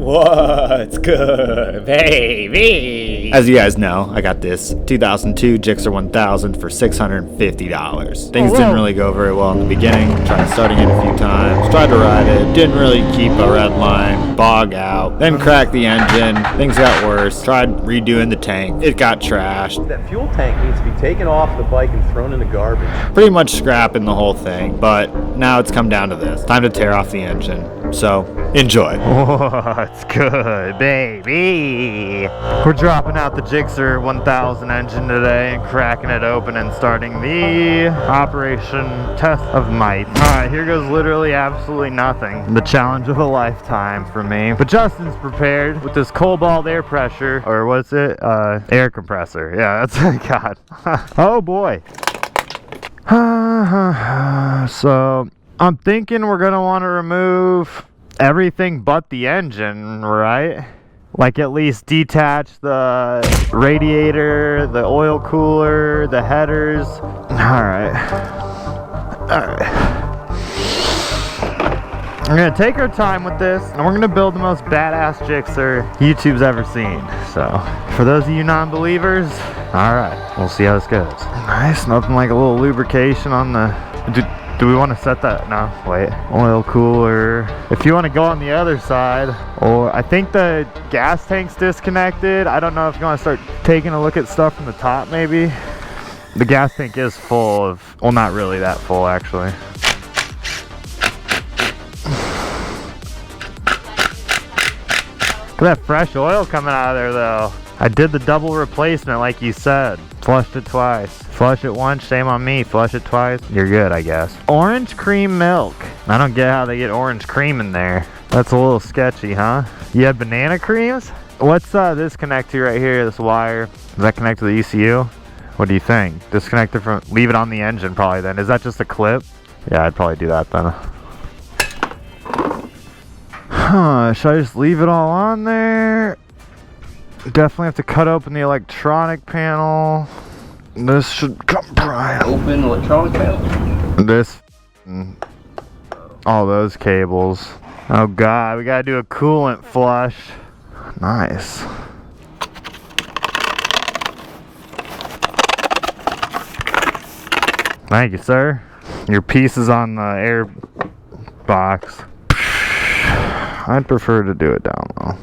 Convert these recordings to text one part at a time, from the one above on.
What's good, baby? As you guys know, I got this 2002 GIXXER 1000 for $650. Things didn't really go very well in the beginning. Tried starting it a few times, tried to ride it, didn't really keep a red line, bog out, then cracked the engine, things got worse, tried redoing the tank, it got trashed. That fuel tank needs to be taken off the bike and thrown in the garbage. Pretty much scrapping the whole thing, but now it's come down to this. Time to tear off the engine, so enjoy. What's good, baby? We're dropping out the GIXXER 1000 engine today and cracking it open and starting the operation test of might. Alright, here goes literally absolutely nothing. The challenge of a lifetime for me. But Justin's prepared with this cobalt air pressure, or what's it? Air compressor. Yeah, that's what I got. Oh boy. So, I'm thinking we're gonna want to remove everything but the engine, right? Like at least detach the radiator, the oil cooler, the headers. Alright. We're gonna take our time with this, and we're gonna build the most badass GIXXER YouTube's ever seen. So, for those of you non-believers, alright, we'll see how this goes. Nice, nothing like a little lubrication on the... Do we want to set that? No, wait. Oil cooler. If you want to go on the other side, or I think the gas tank's disconnected. I don't know if you want to start taking a look at stuff from the top, maybe. The gas tank is full of, well, not really that full, actually. Look at that fresh oil coming out of there, though. I did the double replacement like you said. Flushed it twice. Flush it once, shame on me. Flush it twice, you're good, I guess. Orange cream milk. I don't get how they get orange cream in there. That's a little sketchy, huh? You had banana creams? What's this connect to right here, this wire? Does that connect to the ECU? What do you think? Disconnect it from, leave it on the engine probably then. Is that just a clip? Yeah, I'd probably do that then. Huh, should I just leave it all on there? Definitely have to cut open the electronic panel. This should come primed. Open electronic panel? This, all those cables. Oh god, we gotta do a coolant flush. Nice. Thank you, sir. Your piece is on the air box. I'd prefer to do it down low.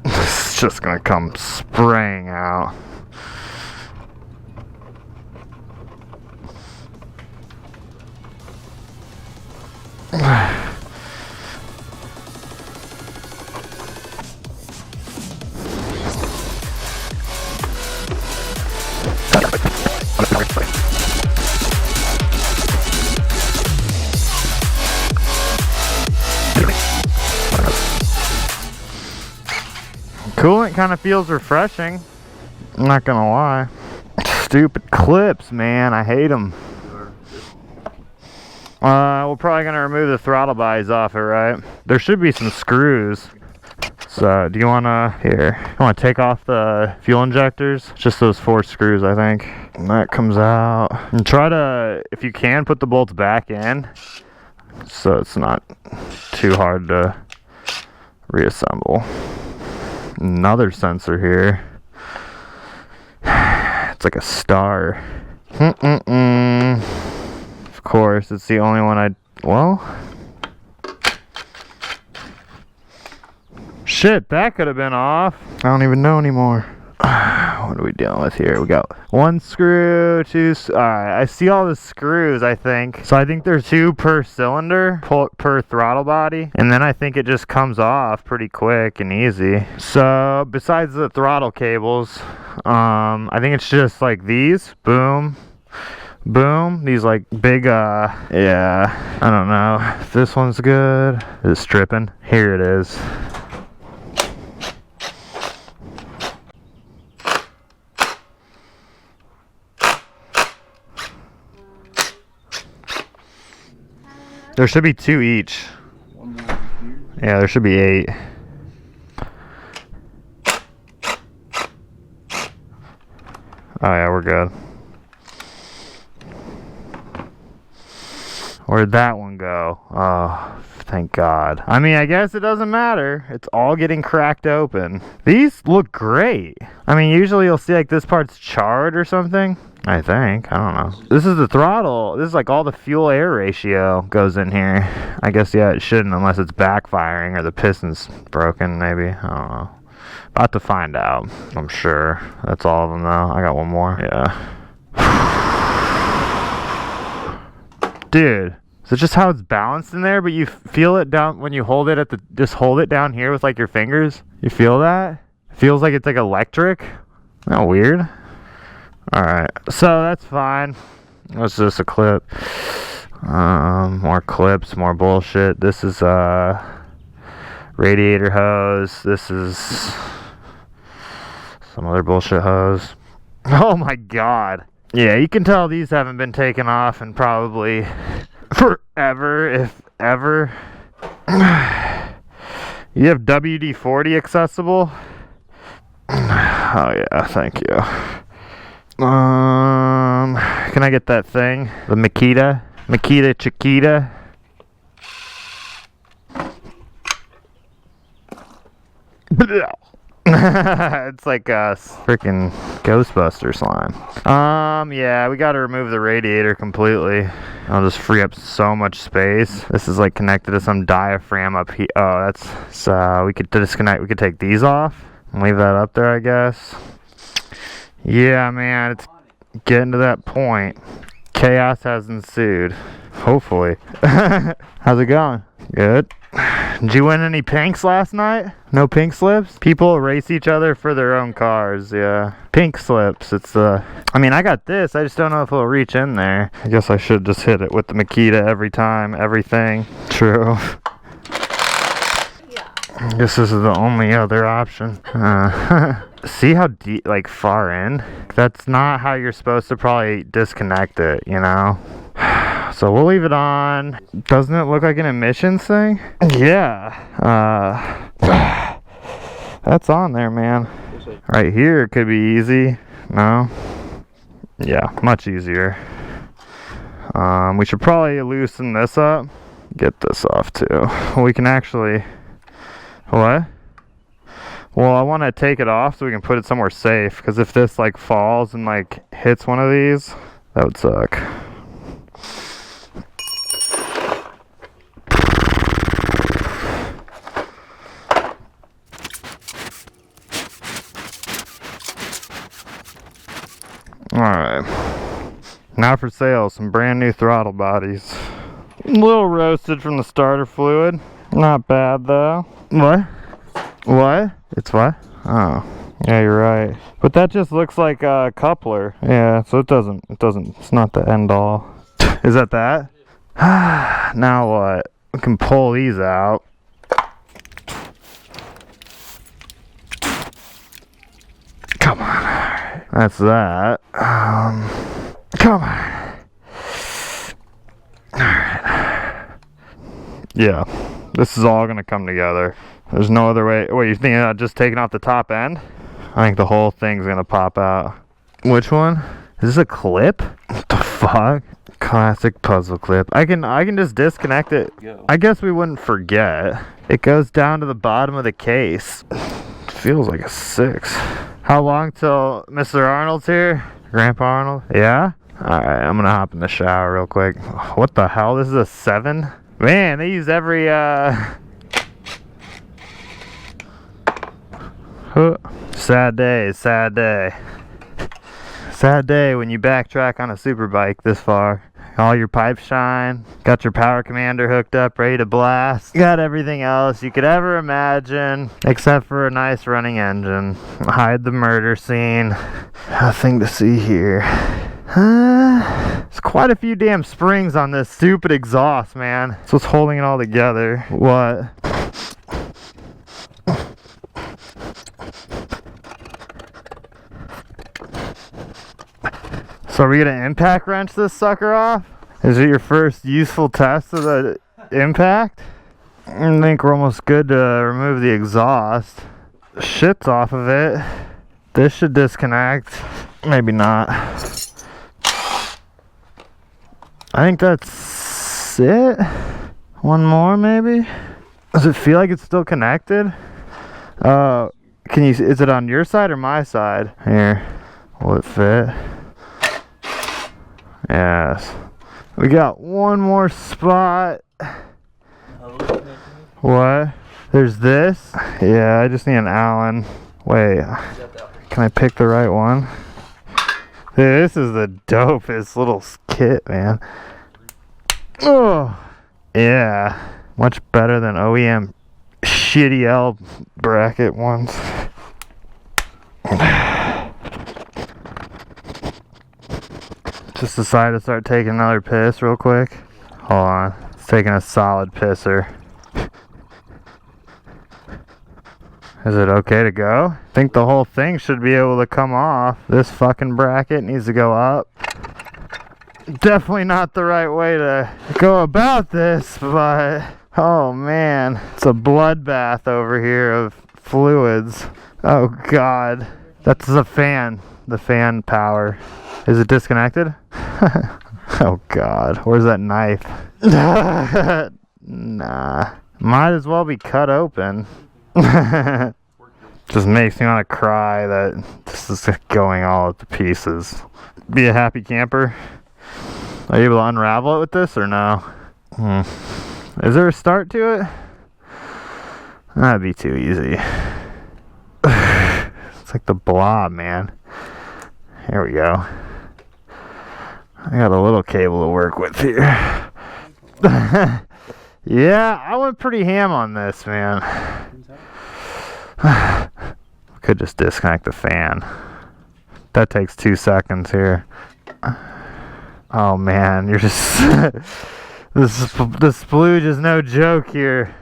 It's just gonna come spraying out. Coolant kind of feels refreshing. I'm not gonna lie. Stupid clips, man. I hate them. We're probably gonna remove the throttle bodies off it, right? There should be some screws. So, do you wanna, here, you wanna take off the fuel injectors? Just those 4 screws, I think. And that comes out. And try to, if you can, put the bolts back in, so it's not too hard to reassemble. Another sensor here. It's like a star. Of course, it's the only one well, shit, that could have been off. I don't even know anymore. What are we dealing with here? We got 1 screw, 2, alright, I see all the screws, I think. So I think there's 2 per cylinder, per throttle body. And then I think it just comes off pretty quick and easy. So, besides the throttle cables, I think it's just like these, boom, boom, these like big, yeah, I don't know if this one's good. Is it stripping? Here it is. There should be 2 each. Yeah, there should be 8. Oh yeah, we're good. Where'd that one go? Oh, thank God. I mean, I guess it doesn't matter. It's all getting cracked open. These look great. I mean, usually you'll see like this part's charred or something. I think. I don't know. This is the throttle. This is like all the fuel air ratio goes in here. I guess, yeah, it shouldn't unless it's backfiring or the piston's broken, maybe. I don't know. About to find out, I'm sure. That's all of them, though. I got one more. Yeah. Dude, is it just how it's balanced in there, but you feel it down when you hold it at the... Just hold it down here with, like, your fingers? You feel that? It feels like it's, like, electric? Isn't that weird? Alright, so that's fine. That's just a clip. More clips, more bullshit. This is radiator hose. This is some other bullshit hose. Oh my God. Yeah, you can tell these haven't been taken off in probably forever, if ever. You have WD-40 accessible? Oh yeah, thank you. Can I get that thing? The Makita Chiquita. It's like a freaking Ghostbuster slime. Yeah, we gotta remove the radiator completely. I'll just free up so much space. This is like connected to some diaphragm up here. Oh, that's so we could disconnect. We could take these off and leave that up there, I guess. Yeah, man, it's getting to that point. Chaos has ensued. Hopefully. How's it going? Good. Did you win any pinks last night? No pink slips? People race each other for their own cars, yeah. Pink slips, it's I mean, I got this, I just don't know if it'll reach in there. I guess I should just hit it with the Makita every time, everything. True. I guess this is the only other option. See how deep, like far in? That's not how you're supposed to probably disconnect it, you know? So we'll leave it on. Doesn't it look like an emissions thing? Yeah. That's on there, man. Right here it could be easy. No? Yeah, much easier. We should probably loosen this up. Get this off too. We can actually... What? Well, I want to take it off so we can put it somewhere safe, because if this like falls and like hits one of these, that would suck. Alright, now for sale, some brand new throttle bodies. A little roasted from the starter fluid, not bad though. What? What? It's what? Oh, yeah, you're right. But that just looks like a coupler. Yeah, so it's not the end all. Is that? Now what? We can pull these out. Come on. That's that. Come on. Alright. Yeah. This is all gonna come together. There's no other way. Wait, you thinking about just taking off the top end? I think the whole thing's gonna pop out. Which one? Is this a clip? What the fuck? Classic puzzle clip. I can just disconnect it. I guess we wouldn't forget. It goes down to the bottom of the case. Feels like a 6. How long till Mr. Arnold's here? Grandpa Arnold? Yeah? Alright, I'm gonna hop in the shower real quick. What the hell? This is a 7? Man, they use every sad day, sad day. Sad day when you backtrack on a super bike this far. All your pipes shine, got your power commander hooked up, ready to blast. Got everything else you could ever imagine, except for a nice running engine. Hide the murder scene. Nothing to see here. There's quite a few damn springs on this stupid exhaust, man. That's what's holding it all together. What? So are we gonna impact wrench this sucker off? Is it your first useful test of the impact? I think we're almost good to remove the exhaust. Shit's off of it. This should disconnect. Maybe not. I think that's this it? One more maybe? Does it feel like it's still connected? Can you, is it on your side or my side? Here, will it fit? Yes. We got one more spot. What? There's this? Yeah, I just need an Allen. Wait, can I pick the right one? Dude, this is the dopest little kit, man. Oh, yeah. Much better than OEM shitty L bracket ones. Just decided to start taking another piss real quick. Hold on. It's taking a solid pisser. Is it okay to go? I think the whole thing should be able to come off. This fucking bracket needs to go up. Definitely not the right way to go about this, but oh man, it's a bloodbath over here of fluids. Oh god. That's the fan power. Is it disconnected? Oh god, where's that knife? Nah, might as well be cut open. Just makes me want to cry that this is going all to pieces. Be a happy camper. Are you able to unravel it with this or no? Is there a start to it? That'd be too easy. It's like the blob, man. Here we go. I got a little cable to work with here. Yeah, I went pretty ham on this, man. Could just disconnect the fan. That takes 2 seconds here. Oh man, you're just the splooge is no joke here.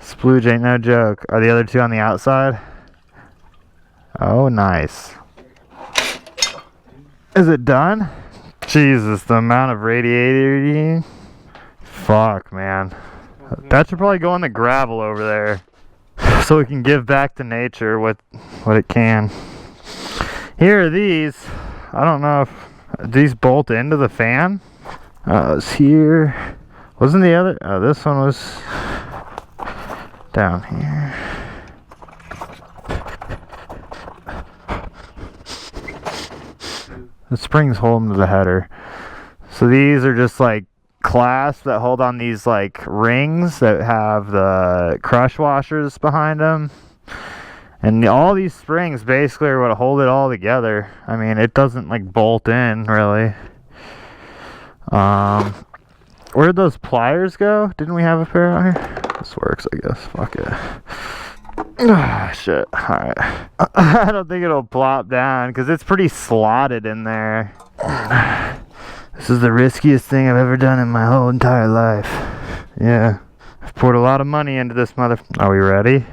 Splooge ain't no joke. Are the other two on the outside? Oh, nice. Is it done? Jesus, the amount of radiating. Fuck, man. That should probably go in the gravel over there, so we can give back to nature what it can. Here are these. I don't know if these bolt into the fan. It's here. Wasn't the other? Oh, this one was down here. The springs hold them to the header. So these are just like clasps that hold on these like rings that have the crush washers behind them. And all these springs basically are what hold it all together. I mean, it doesn't like bolt in really. Where'd those pliers go? Didn't we have a pair out here? This works, I guess. Fuck it. Ah, shit. Alright. I don't think it'll plop down because it's pretty slotted in there. This is the riskiest thing I've ever done in my whole entire life. Yeah. I've poured a lot of money into this mother... Are we ready?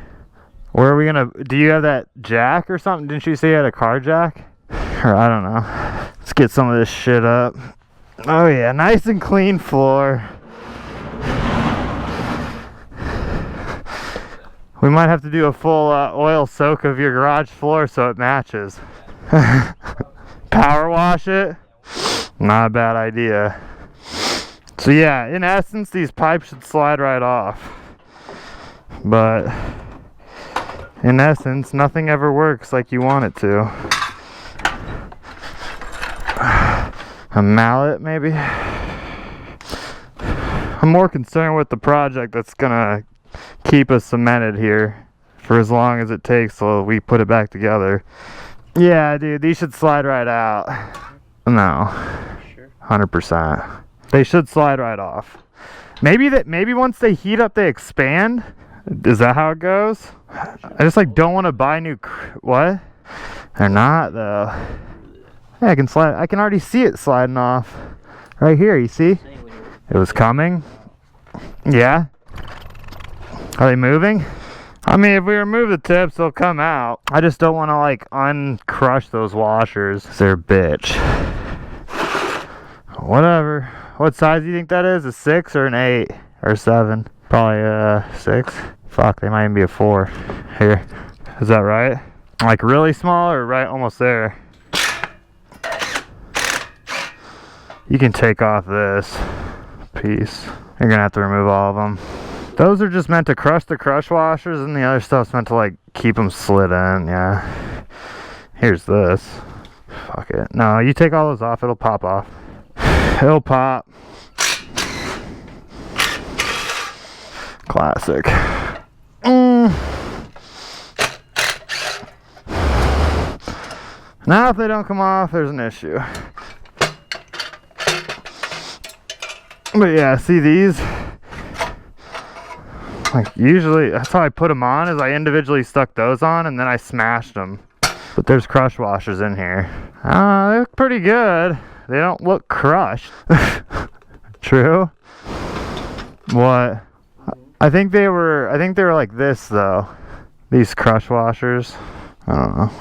Where are we gonna... Do you have that jack or something? Didn't you say you had a car jack? Or I don't know. Let's get some of this shit up. Oh yeah, nice and clean floor. We might have to do a full oil soak of your garage floor so it matches. Power wash it? Not a bad idea. So yeah, in essence, these pipes should slide right off. But in essence, nothing ever works like you want it to. A mallet, maybe? I'm more concerned with the project that's gonna keep us cemented here for as long as it takes till we put it back together. Yeah, dude, these should slide right out. No. 100%. They should slide right off. Maybe once they heat up, they expand. Is that how it goes? I just like don't want to buy new. What? They're not though. Yeah, I can slide. I can already see it sliding off. Right here, you see? It was coming. Yeah. Are they moving? I mean, if we remove the tips, they'll come out. I just don't want to like uncrush those washers. They're a bitch. Whatever. What size do you think that is? A 6 or an 8 or 7? Probably a 6. Fuck, they might even be a 4. Here. Is that right? Like really small or right almost there? You can take off this piece. You're gonna have to remove all of them. Those are just meant to crush the crush washers, and the other stuff's meant to like keep them slid in. Yeah. Here's this. Fuck it. No, you take all those off, it'll pop off. It'll pop. Classic. Now if they don't come off, there's an issue. But yeah, see these? Like usually, that's how I put them on, is I individually stuck those on and then I smashed them. But there's crush washers in here. They look pretty good. They don't look crushed. True? What? I think they were like this though. These crush washers. I don't know.